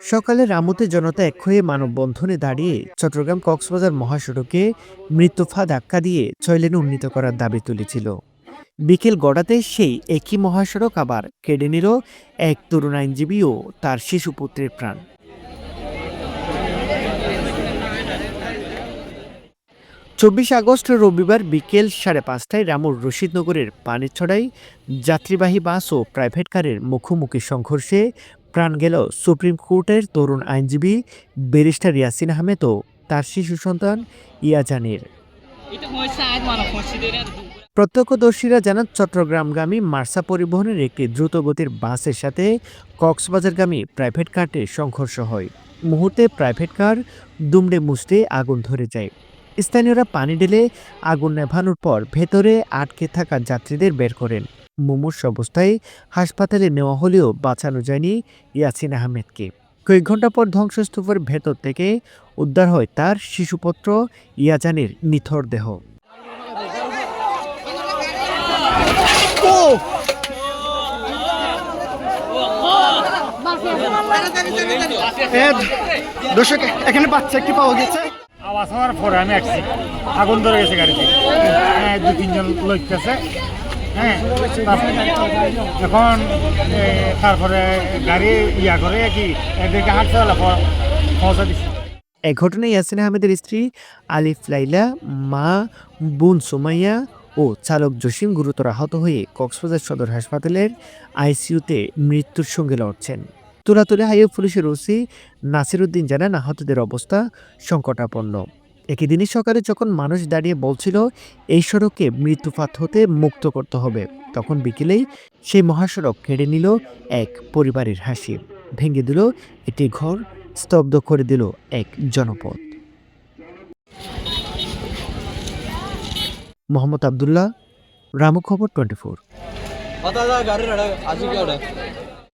সকালে রামুতে জনতা এক হয়ে মানববন্ধনে দাঁড়িয়ে চট্টগ্রাম কক্সবাজার মহাসড়কে মৃত্যুফা ধাক্কা দিয়ে ৬ লেনে উন্নীত করার দাবি তুলেছিল। বিকেল গড়াতে সেই একই মহাসড়ক আবার কেড়ে নিল এক তরুণ আইনজীবী ও তার শিশু পুত্রের প্রাণ। ২৪ আগস্ট রবিবার বিকেল ৫:৩০টায় রামুর রশিদনগরের পানিছড়ায় যাত্রীবাহী বাস ও প্রাইভেট কারের মুখোমুখি সংঘর্ষে প্রাণ গেল সুপ্রিম কোর্টের তরুণ আইনজীবী ব্যারিস্টার ইয়াসিন আহমেদ ও তার শিশু সন্তান ইয়াজানের। প্রত্যক্ষদর্শীরা জানান, চট্টগ্রামগামী মার্সা পরিবহনের একটি দ্রুতগতির বাসের সাথে কক্সবাজারগামী প্রাইভেট কারটির সংঘর্ষ হয়। মুহূর্তে প্রাইভেট কার দুমড়ে মুচড়ে আগুন ধরে যায়। স্থানীয়রা পানি ঢেলে আগুন নেভানোর পর ভেতরে আটকে থাকা যাত্রীদের বের করেন। মুমূর্ষু অবস্থায় হাসপাতালে নেওয়া হলেও বাঁচানো যায়নি ইয়াসিন আহমেদকে। কয়েক ঘন্টা পর ধ্বংসস্তূপের ভেতর থেকে উদ্ধার হয় তার শিশুপুত্র ইয়াজানের নিথর দেহ। দর্শক, এখানে বাচ্চা একটি পাওয়া গেছে। আওয়াজ হওয়ার পরে আমি আসছি, আগুন ধরে গেছে গাড়িতে। দু তিনজন লোক আছে। এখন তারপরে গাড়ি করে কি এদেরকে হাঁটতে পৌঁছা দিচ্ছে। এই ঘটনায় ইয়াসিন আহমেদের স্ত্রী আলিফ লাইলা, মা বোন সুমাইয়া ও চালক জসিম গুরুতর আহত হয়ে কক্সবাজার সদর হাসপাতালের আইসিইউতে মৃত্যুর সঙ্গে লড়ছেন। তুলাতুলে হাইওয়ে পুলিশের ওসি নাসির উদ্দিন জানান, আহতদের অবস্থা সংকটাপন্ন। একই দিনই সকালে যখন মানুষ দাঁড়িয়ে বলছিল এই সড়ককে মৃত্যুফাত হতে মুক্ত করতে হবে, তখন বিকেলেই সেই মহাসড়ক কেড়ে নিল এক পরিবারের হাসি, ভেঙে দিল একটি ঘর, স্তব্ধ করে দিল এক জনপদ। মোহাম্মদ আবদুল্লাহ, রামু খবর 24।